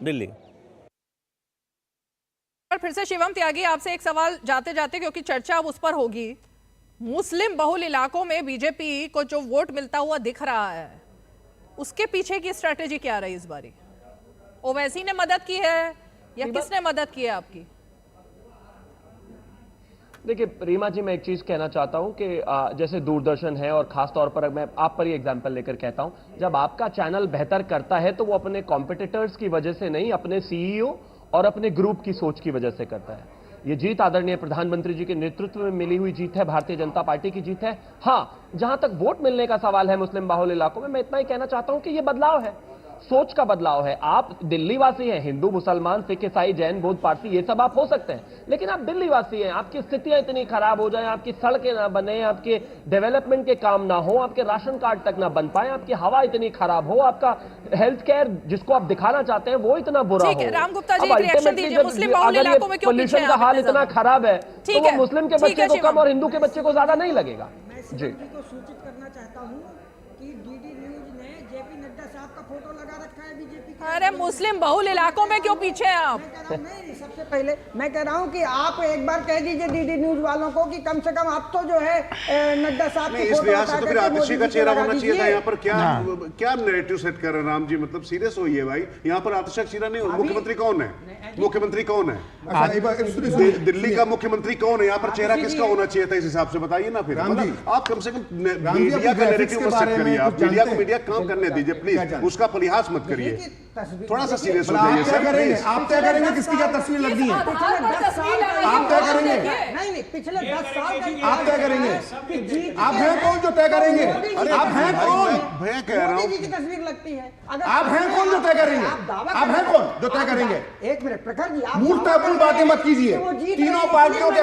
दिल्ली। फिर से शिवम त्यागी, आपसे एक सवाल जाते जाते, क्योंकि चर्चा अब उस पर होगी। मुस्लिम बहुल इलाकों में बीजेपी को जो वोट मिलता हुआ दिख रहा है, उसके पीछे की स्ट्रेटेजी क्या रही इस बारी? ओवैसी ने मदद की है या किसने मदद की है आपकी? देखिए रीमा जी, मैं एक चीज कहना चाहता हूं कि जैसे दूरदर्शन है, और खास तौर पर मैं आप पर ही एग्जांपल लेकर कहता हूं, जब आपका चैनल बेहतर करता है तो वो अपने कॉम्पिटिटर्स की वजह से नहीं, अपने सीईओ और अपने ग्रुप की सोच की वजह से करता है। ये जीत आदरणीय प्रधानमंत्री जी के नेतृत्व में मिली हुई जीत है, भारतीय जनता पार्टी की जीत है। हां, जहां तक वोट मिलने का सवाल है मुस्लिम बाहुल इलाकों में, मैं इतना ही कहना चाहता हूं कि यह बदलाव है, सोच का बदलाव है। आप दिल्ली वासी हैं, हिंदू मुसलमान सिख ईसाई जैन बौद्ध पारसी ये सब आप हो सकते हैं, लेकिन आप दिल्ली वासी हैं। आपकी स्थितियां इतनी खराब हो जाए, आपकी सड़कें ना बने, आपके डेवलपमेंट के काम ना हो, आपके राशन कार्ड तक ना बन पाए, आपकी हवा इतनी खराब हो, आपका हेल्थ केयर जिसको आप दिखाना चाहते हैं वो इतना बुरा हो। ठीक है, राम गुप्ता जी, रिएक्शन दीजिए। मुस्लिम बाहुल इलाकों में क्यों पीछे हैं? पोल्यूशन का हाल इतना खराब है तो वो मुस्लिम के बच्चे को कम और हिंदू के बच्चे को ज्यादा नहीं लगेगा। जी को सूचित करना चाहता हूं कि डीडी न्यूज ने जेपी नड्डा साहब का फोटो लगा रखा है बीजेपी का। अरे मुस्लिम बहुल इलाकों में क्यों पीछे हैं आप? नहीं, सबसे पहले मैं कह रहा हूं कि आप एक बार कह दीजिए डीडी न्यूज वालों को कि कम से कम आप तो जो है नड्डा साहब की इस लिहाज से तो फिर आतिशी का चेहरा होना चाहिए था यहाँ पर। क्या नैरेटिव सेट कर रहे हैं राम जी, मतलब सीरियस होइए भाई। यहाँ पर आतिशी का चेहरा नहीं, मुख्यमंत्री कौन है? मुख्यमंत्री कौन है? दिल्ली का मुख्यमंत्री कौन है? यहाँ पर चेहरा किसका होना चाहिए था? इस हिसाब से बताइए ना फिर। आप कम से कम मीडिया का नैरेटिव मत सेट करिए, आप मीडिया को मीडिया काम करने दीजिए प्लीज, उसका परिहास मत करिए, थोड़ा सा सीरियस हो जाइए सर। आप तय करेंगे किसकी क्या तस्वीर लगनी है? आप तय करेंगे? नहीं, पिछले 10 साल आप तय करेंगे? आप हैं कौन जो तय करेंगे? अरे आप हैं कौन? मैं कह रहा हूँ की तस्वीर लगती है। आप हैं कौन जो तय करेंगे? आप हैं कौन जो तय करेंगे? एक मिनट प्रखर जी, मूर्खतापूर्ण बातें मत कीजिए। तीनों पार्टियों के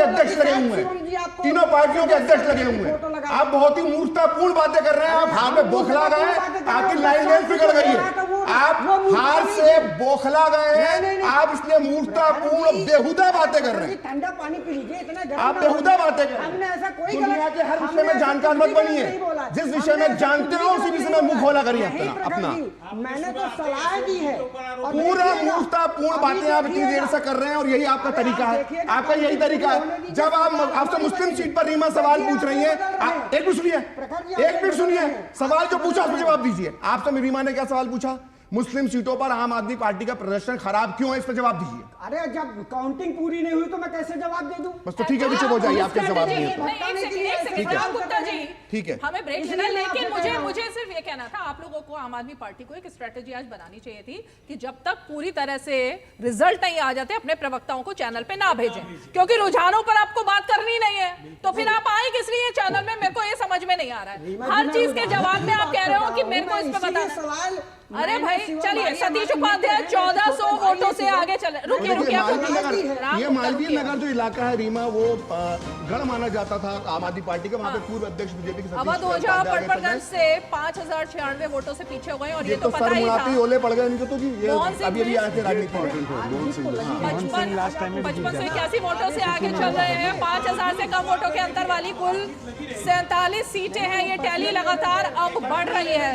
अध्यक्ष लगे हुए हैं, तीनों पार्टियों के अध्यक्ष लगे हुए हैं। आप बहुत ही मूर्खतापूर्ण बातें कर रहे हैं। आप हार में बौखला गए, आपकी लाइन बिगड़ गई है, आप हार से बौखला गए, आप इसलिए मूर्खतापूर्ण बेहुदा बातें कर रहे हैं। ठंडा पानी पी लीजिए, इतना आप बेहुदा बातें कर रहे हैं। हमने ऐसा कोई दुनिया के हर विषय में जानकार मत बनिए, जिस विषय में जानते हो उसी विषय में मुंह खोला करिए अपना। मैंने तो सलाह दी है, पूरा मूर्खतापूर्ण बातें आप इतनी देर से कर रहे हैं और यही आपका तरीका है, आपका यही तरीका है। जब आप आपसे मुस्लिम सीट पर रीमा सवाल पूछ रही है, एक मिनट सुनिए, एक मिनट सुनिए, सवाल जो पूछा उसका जवाब दीजिए। आपसे रीमा ने क्या सवाल पूछा? मुस्लिम सीटों पर आम आदमी पार्टी का प्रदर्शन खराब क्यों है, इस पर जवाब दीजिए। अरे जब काउंटिंग पूरी नहीं हुई तो मैं कैसे जवाब दे दूं? बस तो ठीक है, पीछे हो जाइए, आपके जवाब नहीं है। गुप्ता जी, ठीक है, हमें ब्रेक लेना, लेकिन मुझे सिर्फ ये कहना था, आप लोगों को आम आदमी पार्टी को एक स्ट्रेटेजी आज बनानी चाहिए थी कि जब तक पूरी तरह से रिजल्ट नहीं आ जाते अपने प्रवक्ताओं को चैनल पे ना भेजें, क्योंकि रुझानों पर आपको बात करनी नहीं है, तो फिर आप आए किस लिए चैनल में? मेरे को ये समझ में नहीं आ रहा है। हर चीज के जवाब में आप कह रहे हो कि मेरे को इस पे बताना। अरे भाई चलिए, सतीश उपाध्याय 1400 वोटों से आगे चले। रुकिए, ये मालवीय नगर जो इलाका है रीमा, वो गढ़ माना जाता था आम आदमी पार्टी का। वहाँ पे पूर्व अध्यक्ष बीजेपी के अवध ओझा पटपड़गंज से 5096 वोटों से पीछे हो गए, और ये तो पता ही था। ओले पड़ गए इनको तो कि ये अभी अभी आए थे राजनीति में। 5581 वोटों से आगे चल रहे हैं। 5000 से कम वोटों के अंतर वाली कुल 47 सीटें हैं। ये टैली लगातार अब बढ़ रही है।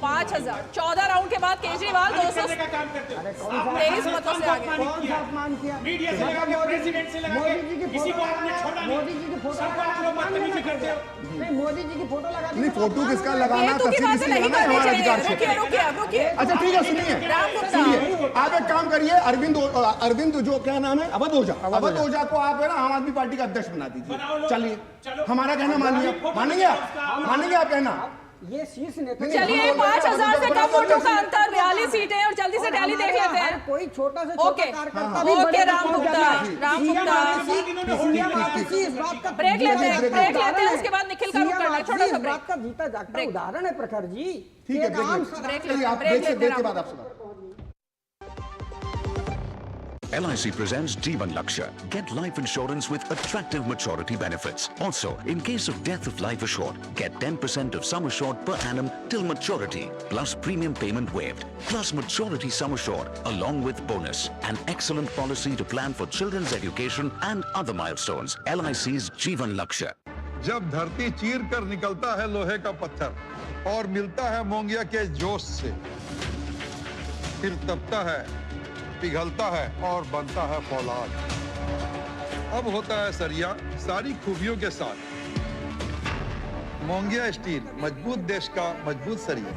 5000 14 राउंड के बाद केजरीवाल 223 मतों से आगे। मीडिया से लगा के प्रेसिडेंट से लगा के किसी को आपने छोड़ा नहीं। मोदी जी की फोटो सबको आप लोग बदतमीजी करते हो। नहीं, मोदी जी की फोटो लगा नहीं, फोटो किसका लगाना, तस्वीर किसकी लगाना हमारा अधिकार है। रुकिए। अच्छा ठीक है, सुनिए, आप एक काम करिए, अरविंद जो क्या नाम है, अवध ओझा को आप है ना आम आदमी पार्टी का अध्यक्ष बना दीजिए। चलिए, हमारा कहना मानेंगे आप कहना? ये शीर्ष नेता। चलिए, 5000 से कम वोटों का अंतर, 42 सीटें, और जल्दी से टैली देख लेते हैं। कोई छोटा से छोटा कार्यकर्ता भी ओके, राम गुप्ता ब्रेक लेते हैं, उसके बाद निखिल का रुख करना है। छोटा सा ब्रेक। का जीता जागता उदाहरण है प्रखर जी। ठीक है, ब्रेक के बाद आपसे LIC presents Jeevan Lakshya. Get life insurance with attractive maturity benefits. Also, in case of death of life assured, get 10% of sum assured per annum till maturity, plus premium payment waived, plus maturity sum assured, along with bonus. An excellent policy to plan for children's education and other milestones. LIC's Jeevan Lakshya. जब धरती चीर कर निकलता है लोहे का पत्थर और मिलता है मोंगिया के जोश से, फिर तपता है, पिघलता है और बनता है फौलाद। अब होता है सरिया सारी खूबियों के साथ। मोंगिया स्टील, मजबूत देश का मजबूत सरिया।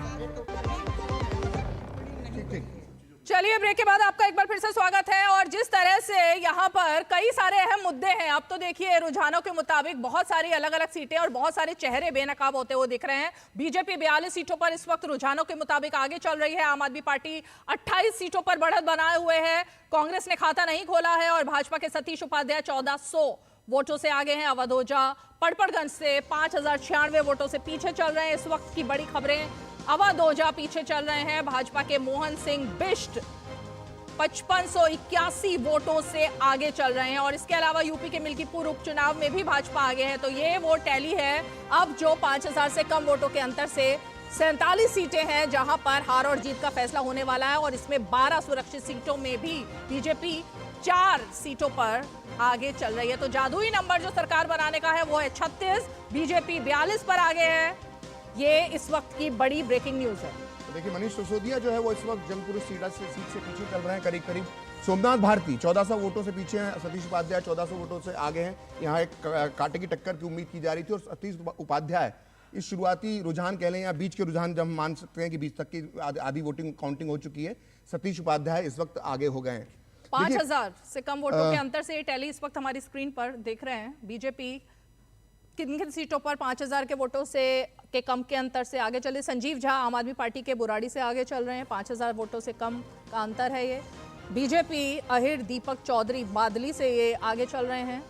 चलिए ब्रेक के बाद आपका एक बार फिर से स्वागत है। और जिस तरह से यहाँ पर कई सारे अहम मुद्दे हैं, आप तो देखिए रुझानों के मुताबिक बहुत सारी अलग अलग सीटें और बहुत सारे चेहरे बेनकाब होते हुए दिख रहे हैं। बीजेपी 42 सीटों पर इस वक्त रुझानों के मुताबिक आगे चल रही है। आम आदमी पार्टी 28 सीटों पर बढ़त बनाए हुए है। कांग्रेस ने खाता नहीं खोला है और भाजपा के सतीश उपाध्याय 1400 वोटों से आगे हैं। अवध ओझा पड़पड़गंज से 5096 वोटों से पीछे चल रहे हैं। इस वक्त की बड़ी खबरें, अवध ओझा पीछे चल रहे हैं। भाजपा के मोहन सिंह बिष्ट 5581 वोटों से आगे चल रहे हैं। और इसके अलावा यूपी के मिल्कीपुर उपचुनाव में भी भाजपा आगे है। तो ये वो टैली है अब जो 5000 से कम वोटों के अंतर से 47 सीटें हैं जहां पर हार और जीत का फैसला होने वाला है। और इसमें 12 सुरक्षित सीटों में भी बीजेपी 4 सीटों पर आगे चल रही है। तो जादुई नंबर जो सरकार बनाने का है वो है 36, बीजेपी 42 पर आगे है। ये इस वक्त की बड़ी ब्रेकिंग न्यूज है। तो देखिए मनीष सिसोदिया जो है वो इस वक्त जंगपुर सीट से पीछे चल रहे हैं। करीब करीब सोमनाथ भारती 1400 वोटों से पीछे हैं। सतीश उपाध्याय 1400 वोटों से आगे हैं। यहाँ एक कांटे की टक्कर की उम्मीद की जा रही थी। और सतीश उपाध्याय इस शुरुआती रुझान कह लें या बीच के रुझान जब हम मान सकते हैं कि बीच तक की आधी वोटिंग काउंटिंग हो चुकी है, सतीश उपाध्याय इस वक्त आगे हो गए हैं। 5000 से कम वोटों के अंतर से ये टैली इस वक्त हमारी स्क्रीन पर देख रहे हैं। बीजेपी किन किन सीटों पर 5000 के वोटों से के कम के अंतर से आगे चले। संजीव झा आम आदमी पार्टी के बुराड़ी से आगे चल रहे हैं। 5000 वोटों से कम का अंतर है ये। बीजेपी अहिर दीपक चौधरी बादली से ये आगे चल रहे हैं।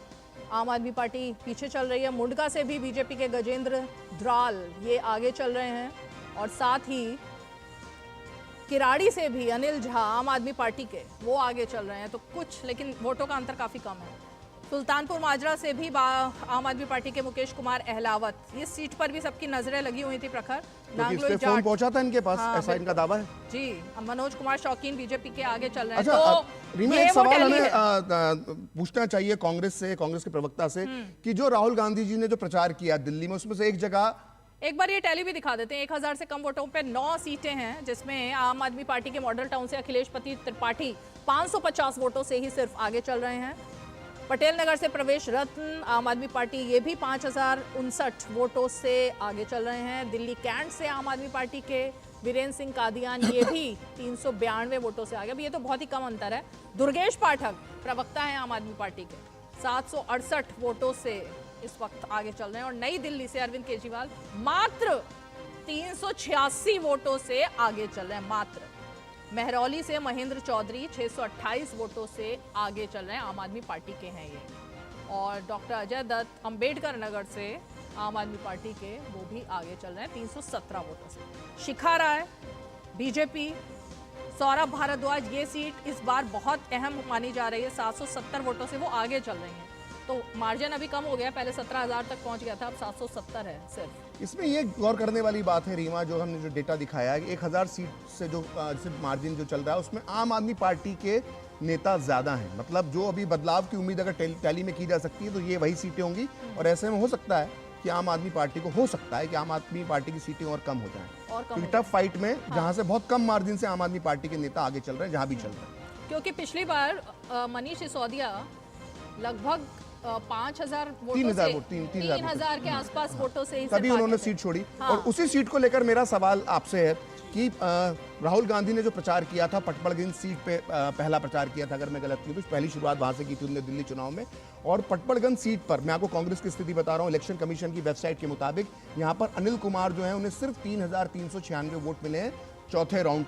आम आदमी पार्टी पीछे चल रही है। मुंडका से भी बीजेपी के गजेंद्र द्राल ये आगे चल रहे हैं। और साथ ही किराड़ी से भी अनिल झा आम आदमी पार्टी के वो आगे चल रहे हैं। तो कुछ, लेकिन वोटों का अंतर काफी कम है। सुल्तानपुर माजरा से भी आम आदमी पार्टी के मुकेश कुमार अहलावत, इस सीट पर भी सबकी नजरें लगी हुई थी प्रखर। नांगलोई फोन पहुंचा था इनके पास, ऐसा इनका दावा है जी। मनोज कुमार शौकीन बीजेपी के आगे चल रहे हैं। अच्छा, तो रीमा एक सवाल हमें पूछना चाहिए कांग्रेस से, कांग्रेस के प्रवक्ता से, कि जो राहुल गांधी जी ने जो प्रचार किया दिल्ली में, उसमें से एक जगह एक बार ये टैली भी दिखा देते हैं। 1000 से कम वोटों पे 9 सीटें हैं, जिसमें आम आदमी पार्टी के मॉडल टाउन से अखिलेश पति त्रिपाठी 550 वोटों से ही सिर्फ आगे चल रहे हैं। पटेल नगर से प्रवेश रत्न आम आदमी पार्टी ये भी 5059 वोटों से आगे चल रहे हैं। दिल्ली कैंट से आम आदमी पार्टी के वीरेंद्र सिंह कादियान ये भी 392 वोटों से आगे। अब ये तो बहुत ही कम अंतर है। दुर्गेश पाठक प्रवक्ता है आम आदमी पार्टी के, 768 वोटों से इस वक्त आगे चल रहे हैं। और नई दिल्ली से अरविंद केजरीवाल मात्र 386 वोटों से आगे चल रहे हैं। मात्र महरौली से महेंद्र चौधरी 628 वोटों से आगे चल रहे हैं। आम आदमी पार्टी के हैं ये। और डॉक्टर अजय दत्त अंबेडकर नगर से आम आदमी पार्टी के वो भी आगे चल रहे हैं 317 वोटों से। शिखा राय बीजेपी, सौरभ भारद्वाज ये सीट इस बार बहुत अहम मानी जा रही है, 770 वोटों से वो आगे चल रही हैं। तो मार्जिन अभी कम हो गया, पहले 17000 तक पहुंच गया था, अब 770 है सिर्फ। इसमें ये गौर करने वाली बात है रीमा, जो हमने जो डेटा दिखाया है, 1000 सीट से जो सिर्फ मार्जिन जो चल रहा है उसमें आम आदमी पार्टी के नेता ज्यादा हैं। मतलब जो अभी बदलाव की उम्मीद अगर टैली में की जा सकती है तो ये वही सीटें होंगी। और ऐसे में हो सकता है कि आम आदमी पार्टी को, हो सकता है कि आम आदमी पार्टी की सीटें और कम हो जाएं। क्योंकि टफ फाइट में जहां से बहुत कम मार्जिन से आम आदमी पार्टी के नेता आगे चल रहे हैं, जहां भी चल रहे हैं। क्योंकि पिछली बार मनीष सिसोदिया लगभग 5000 वोटों से 3000 के आसपास वोटों से ही तभी उन्होंने सीट छोड़ी। और उसी सीट को लेकर मेरा सवाल आपसे है कि राहुल गांधी ने जो प्रचार किया था पटपड़गंज सीट पे, पहला प्रचार किया था, अगर मैं गलत नहीं हूं तो पहली शुरुआत वहां से की थी उन्होंने दिल्ली चुनाव में। और पटपड़गंज सीट पर मैं आपको कांग्रेस की स्थिति बता रहा हूं, इलेक्शन कमीशन की वेबसाइट के मुताबिक यहां पर अनिल कुमार जो है उन्हें सिर्फ 3396 वोट मिले हैं चौथे राउंड